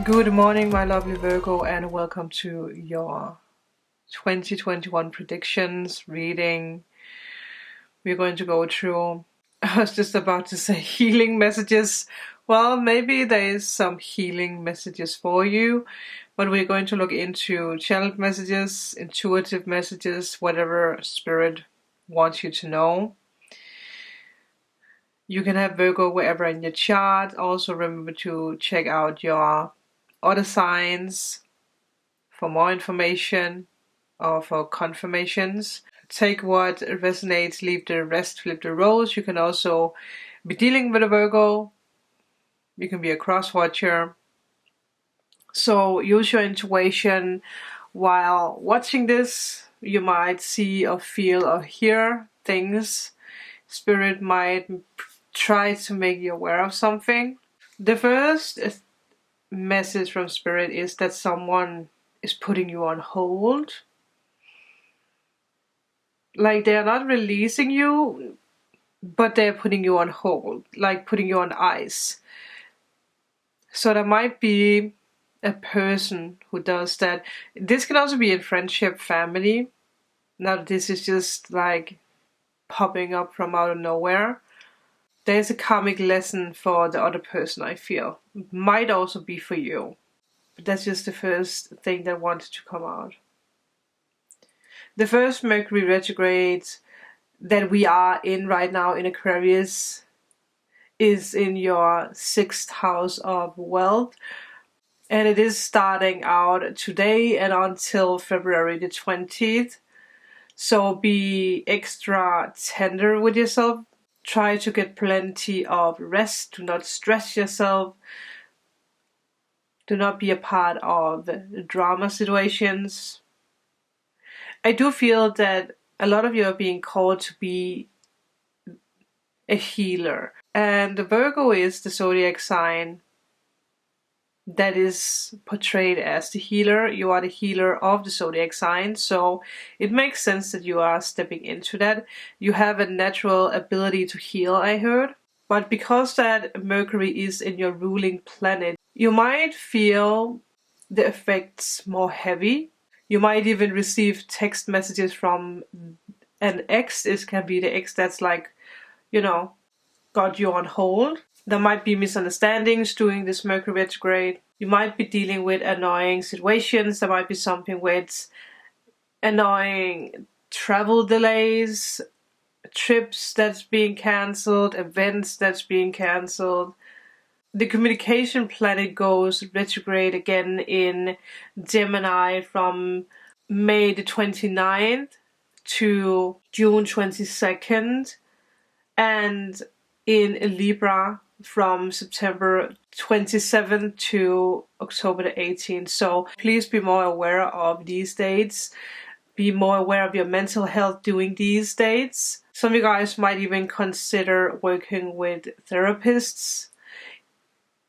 Good morning, my lovely Virgo, and welcome to your 2021 predictions reading. We're going to go through, I was just about to say healing messages. Well, maybe there is some healing messages for you, but we're going to look into channeled messages, intuitive messages, whatever Spirit wants you to know. You can have Virgo wherever in your chart. Also remember to check out your other signs for more information or for confirmations. Take what resonates, leave the rest, flip the roles. You can also be dealing with a Virgo. You can be a cross watcher. So use your intuition while watching this. You might see or feel or hear things. Spirit might try to make you aware of something. The first message from Spirit is that someone is putting you on hold. Like they're not releasing you, but they're putting you on hold, like putting you on ice. So there might be a person who does that. This can also be in friendship, family. Now this is just like popping up from out of nowhere. There's a karmic lesson for the other person, I feel. It might also be for you. But that's just the first thing that wanted to come out. The first Mercury retrograde that we are in right now in Aquarius is in your 6th house of wealth. And it is starting out today and until February the 20th. So be extra tender with yourself. Try to get plenty of rest. Do not stress yourself. Do not be a part of drama situations. I do feel that a lot of you are being called to be a healer. And the Virgo is the zodiac sign that is portrayed as the healer. You are the healer of the zodiac sign, so it makes sense that you are stepping into that. You have a natural ability to heal, I heard. But because that Mercury is in your ruling planet, you might feel the effects more heavy. You might even receive text messages from an ex. This can be the ex that's like, got you on hold. There might be misunderstandings during this Mercury retrograde. You might be dealing with annoying situations. There might be something with annoying travel delays, trips that's being cancelled, events that's being cancelled. The communication planet goes retrograde again in Gemini from May the 29th to June 22nd, and in Libra from September 27th to October the 18th. So please be more aware of these dates. Be more aware of your mental health during these dates. Some of you guys might even consider working with therapists.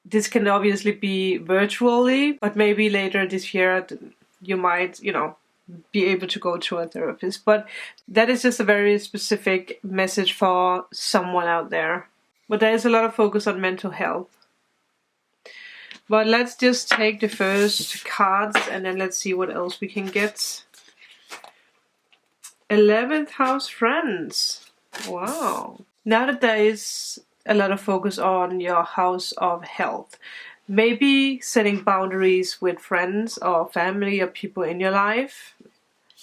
This can obviously be virtually, but maybe later this year you might, be able to go to a therapist. But that is just a very specific message for someone out there. But there is a lot of focus on mental health. But let's just take the first cards and then let's see what else we can get. 11th house friends. Wow. Now that there is a lot of focus on your house of health, maybe setting boundaries with friends or family or people in your life.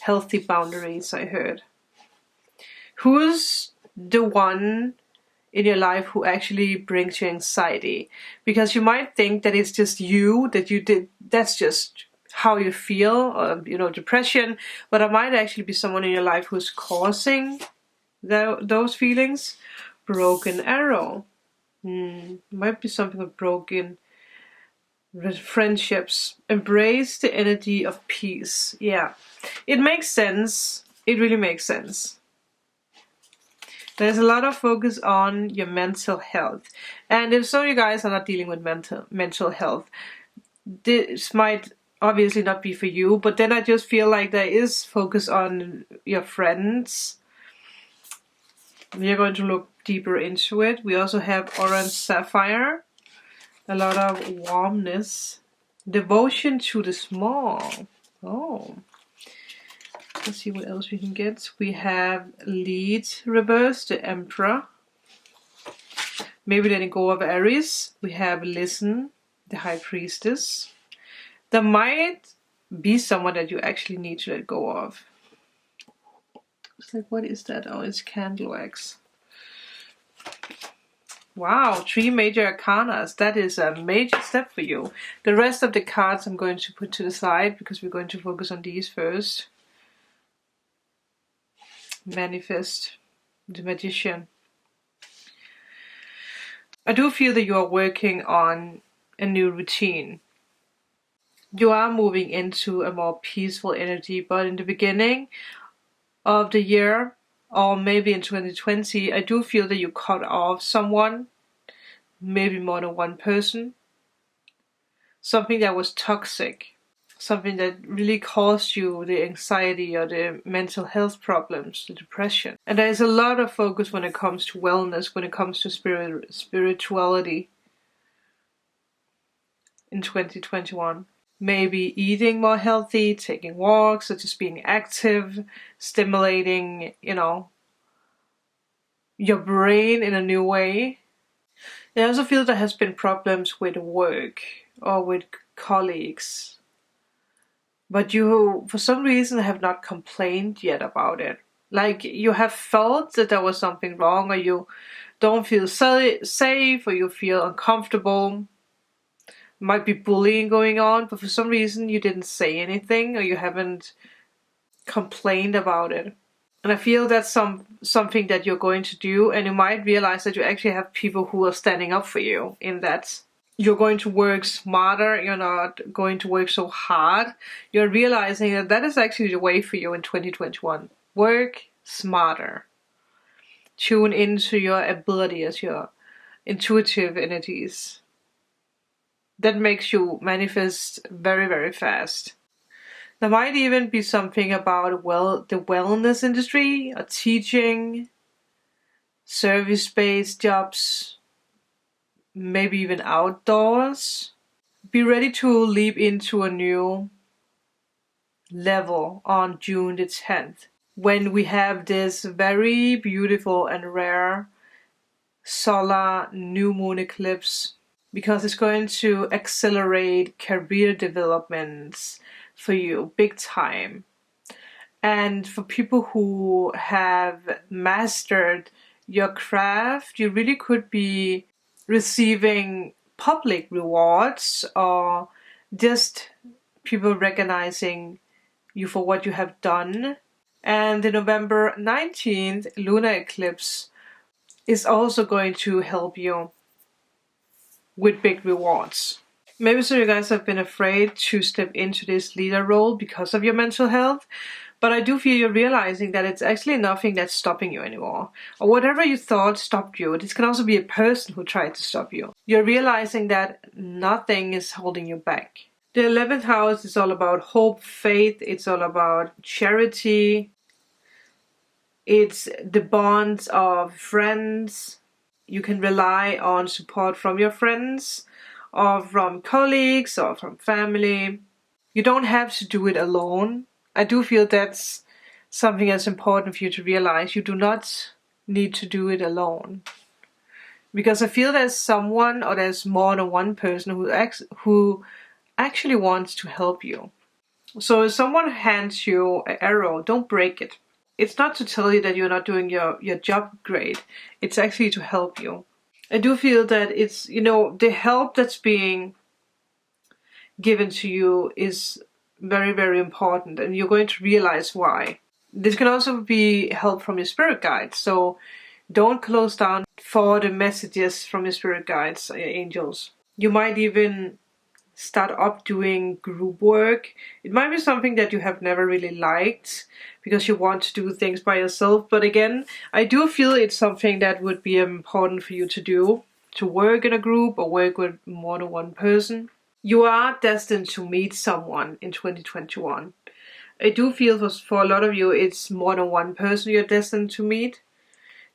Healthy boundaries, I heard. Who's the one in your life who actually brings you anxiety? Because you might think that it's just you, that's just how you feel, or, depression, but it might actually be someone in your life who's causing those feelings. Broken arrow. Might be something with broken friendships. Embrace the energy of peace. Yeah, it makes sense. It really makes sense. There's a lot of focus on your mental health. And if some of you guys are not dealing with mental health, this might obviously not be for you, but then I just feel like there is focus on your friends. We are going to look deeper into it. We also have orange sapphire. A lot of warmness. Devotion to the small. Oh. Let's see what else we can get. We have lead reverse, the Emperor. Maybe letting go of Aries. We have listen, the High Priestess. There might be someone that you actually need to let go of. It's like, what is that? Oh, it's candle wax. Wow, 3 major arcanas. That is a major step for you. The rest of the cards I'm going to put to the side because we're going to focus on these first. Manifest, the Magician. I do feel that you are working on a new routine. You are moving into a more peaceful energy, but in the beginning of the year, or maybe in 2020, I do feel that you cut off someone, maybe more than one person. Something that was toxic. Something that really caused you the anxiety or the mental health problems, the depression. And there is a lot of focus when it comes to wellness, when it comes to spirituality in 2021. Maybe eating more healthy, taking walks, or just being active, stimulating, your brain in a new way. I also feel there has been problems with work or with colleagues. But you, for some reason, have not complained yet about it. Like, you have felt that there was something wrong, or you don't feel safe, or you feel uncomfortable. Might be bullying going on, but for some reason you didn't say anything, or you haven't complained about it. And I feel that's something that you're going to do, and you might realize that you actually have people who are standing up for you in that. You're going to work smarter, you're not going to work so hard. You're realizing that that is actually the way for you in 2021. Work smarter. Tune into your abilities, your intuitive energies. That makes you manifest very, very fast. There might even be something about the wellness industry, or teaching, service-based jobs, maybe even outdoors. Be ready to leap into a new level on June the 10th, when we have this very beautiful and rare solar new moon eclipse, because it's going to accelerate career developments for you big time. And for people who have mastered your craft, you really could be receiving public rewards, or just people recognizing you for what you have done. And the November 19th lunar eclipse is also going to help you with big rewards. Maybe some of you guys have been afraid to step into this leader role because of your mental health, but I do feel you're realizing that it's actually nothing that's stopping you anymore. Or whatever you thought stopped you, this can also be a person who tried to stop you. You're realizing that nothing is holding you back. The 11th house is all about hope, faith, it's all about charity. It's the bonds of friends. You can rely on support from your friends, or from colleagues, or from family. You don't have to do it alone. I do feel that's something that's important for you to realize. You do not need to do it alone. Because I feel there's someone, or there's more than one person who actually wants to help you. So if someone hands you an arrow, don't break it. It's not to tell you that you're not doing your job great. It's actually to help you. I do feel that it's, the help that's being given to you is very, very important, and you're going to realize why. This can also be help from your spirit guides, so don't close down for the messages from your spirit guides, your angels. You might even start up doing group work. It might be something that you have never really liked because you want to do things by yourself, but again, I do feel it's something that would be important for you to do, to work in a group or work with more than one person. You are destined to meet someone in 2021. I do feel for a lot of you it's more than one person you're destined to meet.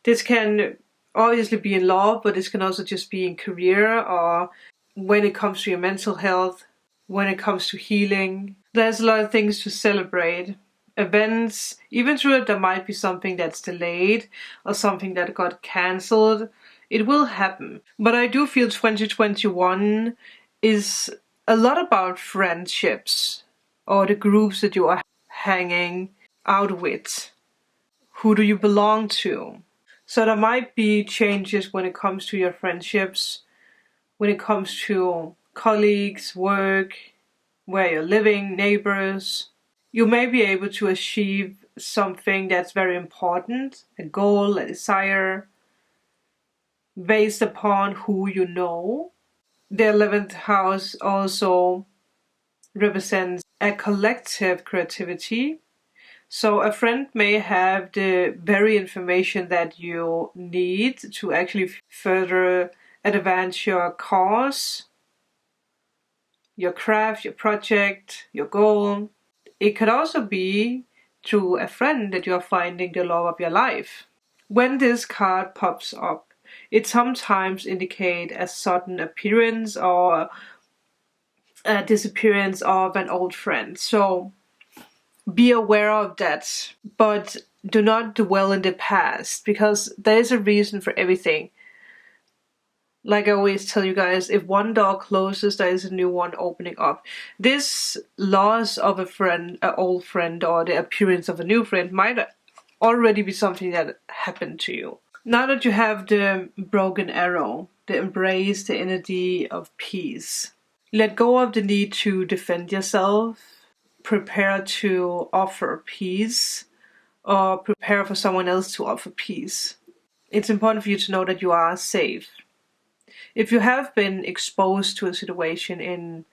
This can obviously be in love, but this can also just be in career, or when it comes to your mental health. when it comes to healing. There's a lot of things to celebrate. Events, even though there might be something that's delayed or something that got cancelled, it will happen. But I do feel 2021 is a lot about friendships or the groups that you are hanging out with. Who do you belong to? So there might be changes when it comes to your friendships, when it comes to colleagues, work, where you're living, neighbors. You may be able to achieve something that's very important, a goal, a desire, based upon who you know. The 11th house also represents a collective creativity. So a friend may have the very information that you need to actually further advance your cause, your craft, your project, your goal. It could also be through a friend that you're finding the love of your life. When this card pops up, it sometimes indicates a sudden appearance or a disappearance of an old friend. So be aware of that, but do not dwell in the past, because there is a reason for everything. Like I always tell you guys, if one door closes, there is a new one opening up. This loss of a friend, an old friend, or the appearance of a new friend might already be something that happened to you. Now that you have the broken arrow, the embrace the energy of peace. Let go of the need to defend yourself. Prepare to offer peace, or prepare for someone else to offer peace. It's important for you to know that you are safe. If you have been exposed to a situation in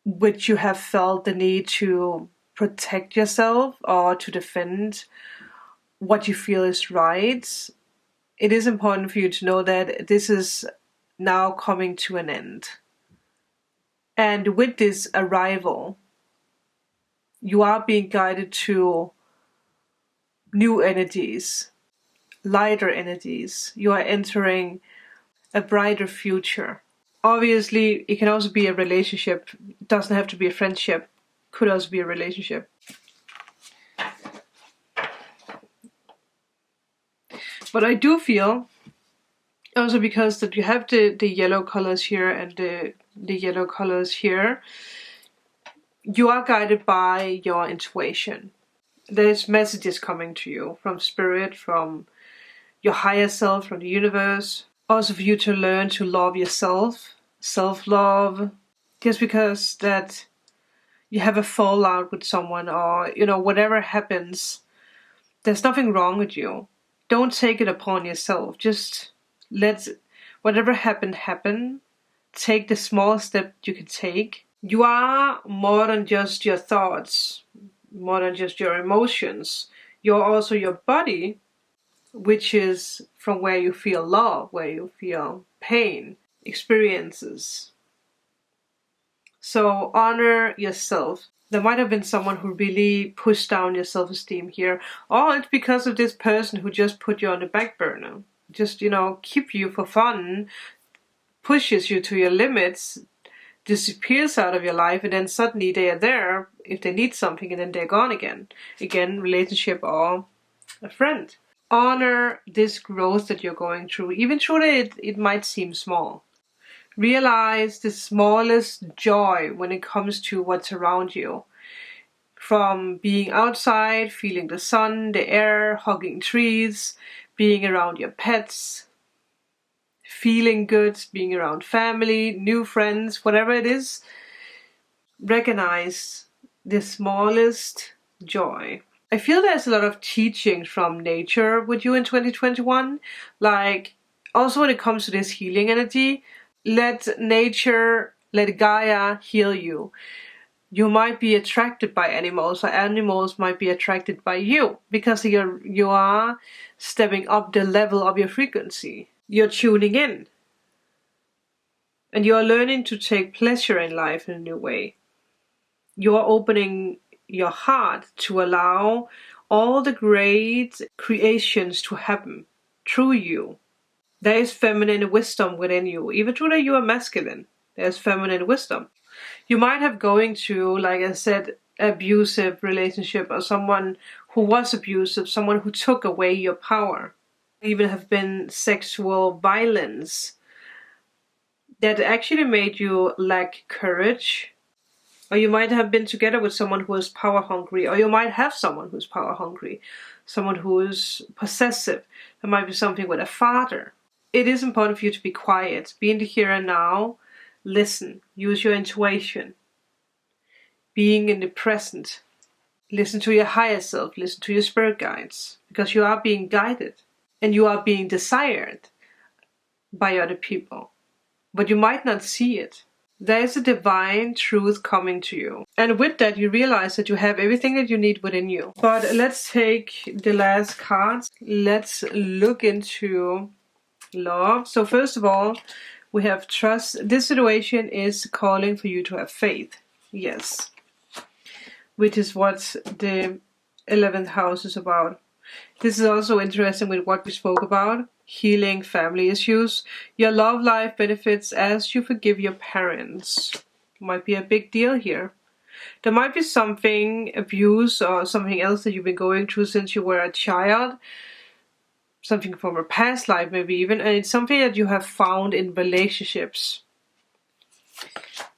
which you have felt the need to protect yourself or to defend what you feel is right, it is important for you to know that this is now coming to an end. And with this arrival, you are being guided to new energies, lighter energies. You are entering a brighter future. Obviously, it can also be a relationship. It doesn't have to be a friendship. Could also be a relationship. But I do feel, also because that you have the yellow colors here and the yellow colors here, you are guided by your intuition. There's messages coming to you from spirit, from your higher self, from the universe. Also for you to learn to love yourself, self-love. Just because that you have a fallout with someone, or, whatever happens, there's nothing wrong with you. Don't take it upon yourself. Just let whatever happened happen. Take the small step you can take. You are more than just your thoughts, more than just your emotions. You're also your body, which is from where you feel love, where you feel pain, experiences. So honor yourself. There might have been someone who really pushed down your self-esteem here. Or it's because of this person who just put you on the back burner. Just, keep you for fun, pushes you to your limits, disappears out of your life, and then suddenly they are there if they need something, and then they're gone again. Again, relationship or a friend. Honor this growth that you're going through, even though it might seem small. Realize the smallest joy when it comes to what's around you. From being outside, feeling the sun, the air, hugging trees, being around your pets, feeling good, being around family, new friends, whatever it is, recognize the smallest joy. I feel there's a lot of teaching from nature with you in 2021. Like, also when it comes to this healing energy, let nature, let Gaia heal you. You might be attracted by animals, or animals might be attracted by you, because you are stepping up the level of your frequency. You're tuning in. And you are learning to take pleasure in life in a new way. You are opening your heart to allow all the great creations to happen through you. There is feminine wisdom within you. Even though you are masculine, there's feminine wisdom. You might have going to, like I said, abusive relationship, or someone who was abusive, someone who took away your power. Even have been sexual violence that actually made you lack courage. Or you might have been together with someone who is power hungry, or you might have someone who's power hungry, someone who is possessive. There might be something with a father. It is important for you to be quiet, be in the here and now, listen, use your intuition, being in the present. Listen to your higher self, listen to your spirit guides, because you are being guided and you are being desired by other people, but you might not see it. There is a divine truth coming to you, and with that you realize that you have everything that you need within you. But let's take the last cards. Let's look into love. So first of all, we have trust. This situation is calling for you to have faith. Yes. Which is what the 11th house is about. This is also interesting with what we spoke about. Healing family issues. Your love life benefits as you forgive your parents. Might be a big deal here. There might be something, abuse or something else that you've been going through since you were a child. Something from a past life maybe even. And it's something that you have found in relationships.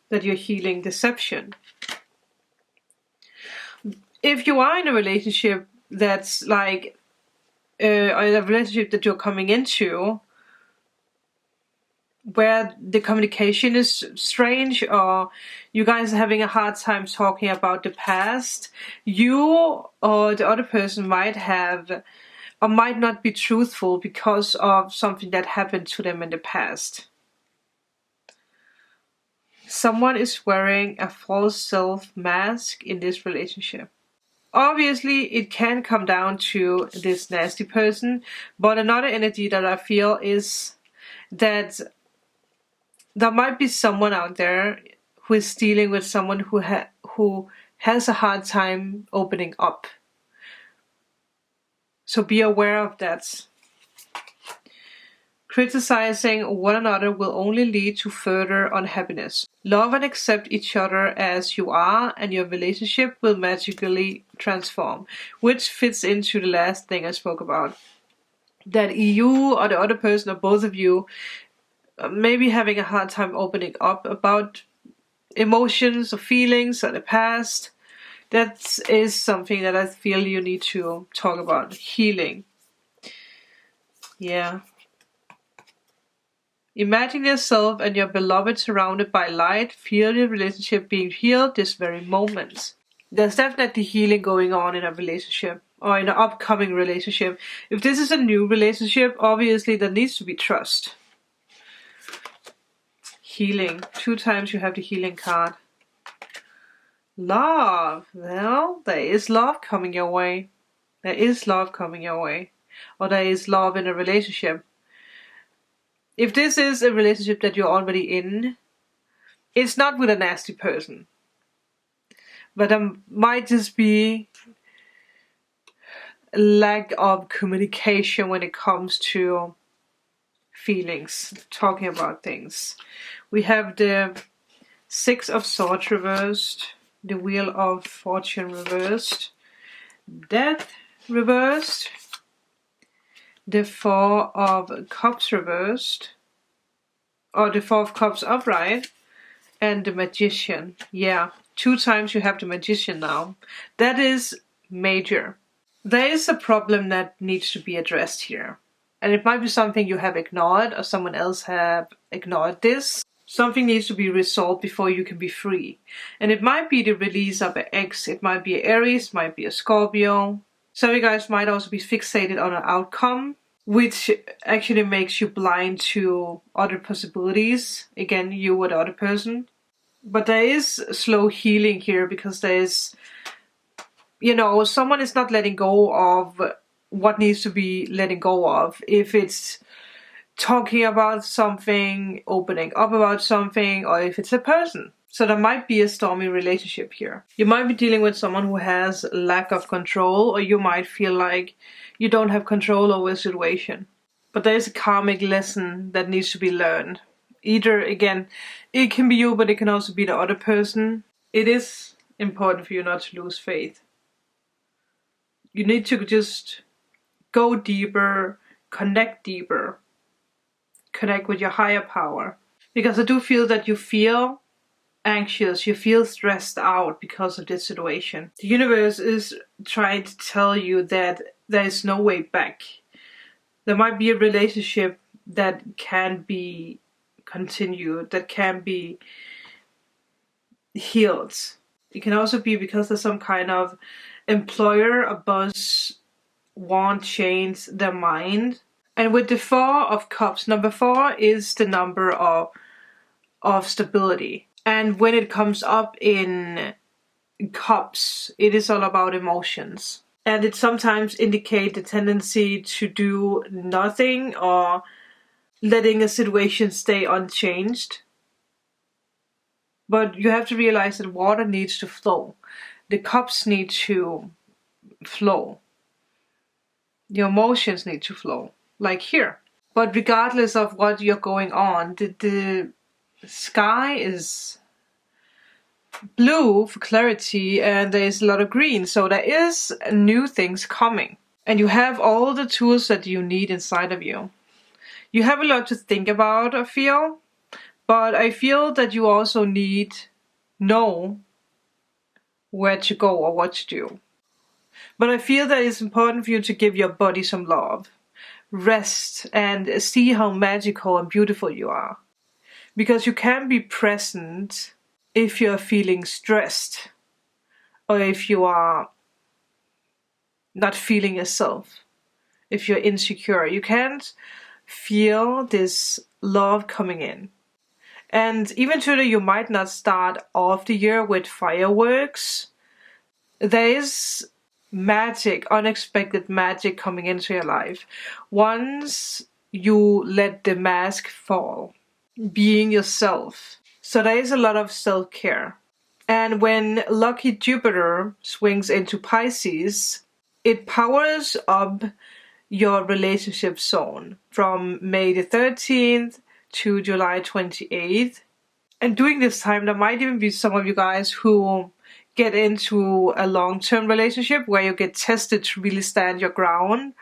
That you're healing deception. If you are in a relationship that's like a relationship that you're coming into where the communication is strange, or you guys are having a hard time talking about the past, you or the other person might have or might not be truthful because of something that happened to them in the past. Someone is wearing a false self mask in this relationship. Obviously, it can come down to this nasty person, but another energy that I feel is that there might be someone out there who is dealing with someone who has a hard time opening up. So be aware of that. Criticizing one another will only lead to further unhappiness. Love and accept each other as you are, and your relationship will magically transform. Which fits into the last thing I spoke about. That you or the other person or both of you may be having a hard time opening up about emotions or feelings or the past. That is something that I feel you need to talk about. Healing. Yeah. Imagine yourself and your beloved surrounded by light. Feel your relationship being healed this very moment. There's definitely healing going on in a relationship or in an upcoming relationship. If this is a new relationship, obviously there needs to be trust. Healing. 2 times you have the healing card. Love. Well, there is love coming your way. There is love coming your way. Or there is love in a relationship. If this is a relationship that you're already in, it's not with a nasty person. But there might just be a lack of communication when it comes to feelings, talking about things. We have the 6 of Swords reversed, the Wheel of Fortune reversed, Death reversed, the 4 of Cups reversed, or the 4 of Cups upright, and the Magician. Yeah, 2 times you have the Magician now. That is major. There is a problem that needs to be addressed here. And it might be something you have ignored or someone else have ignored this. Something needs to be resolved before you can be free. And it might be the release of an ex. It might be an Aries, it might be a Scorpio. Some of you guys might also be fixated on an outcome, which actually makes you blind to other possibilities. Again, you or the other person. But there is slow healing here because there is, someone is not letting go of what needs to be letting go of. If it's talking about something, opening up about something, or if it's a person. So there might be a stormy relationship here. You might be dealing with someone who has lack of control, or you might feel like you don't have control over a situation. But there is a karmic lesson that needs to be learned. Either, again, it can be you, but it can also be the other person. It is important for you not to lose faith. You need to just go deeper, connect deeper, connect with your higher power. Because I do feel that you feel anxious, you feel stressed out because of this situation. The universe is trying to tell you that there is no way back. There might be a relationship that can be continued, that can be healed. It can also be because there's some kind of employer, a boss, won't change their mind. And with the 4 of Cups, number 4 is the number of stability. And when it comes up in Cups, it is all about emotions. And it sometimes indicates the tendency to do nothing or letting a situation stay unchanged. But you have to realize that water needs to flow. The cups need to flow. Your emotions need to flow, like here. But regardless of what you're going on, the sky is blue for clarity and there's a lot of green. So there is new things coming. And you have all the tools that you need inside of you. You have a lot to think about, I feel. But I feel that you also know where to go or what to do. But I feel that it's important for you to give your body some love, rest, and see how magical and beautiful you are. Because you can be present if you're feeling stressed or if you are not feeling yourself, if you're insecure. You can't feel this love coming in. And even though you might not start off the year with fireworks, there is magic, unexpected magic coming into your life. Once you let the mask fall, being yourself. So there is a lot of self-care. And when lucky Jupiter swings into Pisces, it powers up your relationship zone from May the 13th to July 28th. And during this time, there might even be some of you guys who get into a long-term relationship where you get tested to really stand your ground,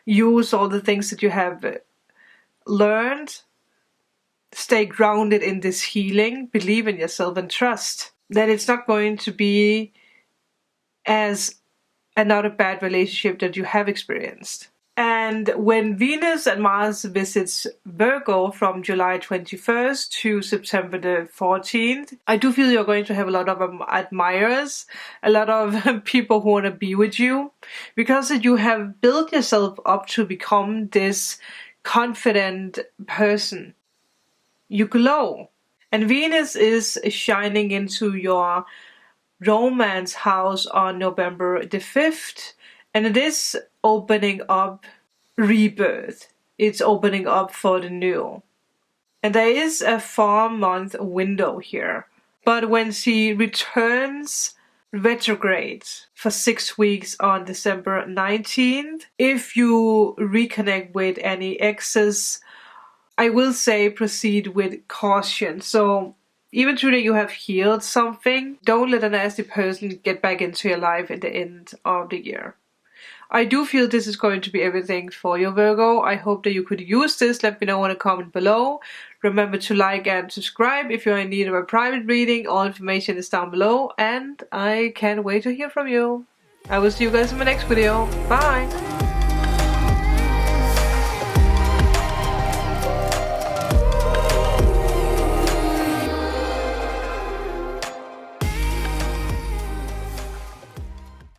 use all the things that you have learned, stay grounded in this healing, believe in yourself and trust that it's not going to be as another bad relationship that you have experienced. And when Venus and Mars visits Virgo from July 21st to September the 14th, I do feel you're going to have a lot of admirers, a lot of people who want to be with you, because you have built yourself up to become this confident person. You glow. And Venus is shining into your romance house on November the 5th. And it is opening up rebirth. It's opening up for the new. And there is a 4-month window here. But when she returns retrograde for 6 weeks on December 19th, if you reconnect with any exes, I will say proceed with caution. So even though you have healed something, don't let a nasty person get back into your life at the end of the year. I do feel this is going to be everything for you, Virgo. I hope that you could use this. Let me know in a comment below. Remember to like and subscribe if you're in need of a private reading. All information is down below. And I can't wait to hear from you. I will see you guys in my next video. Bye!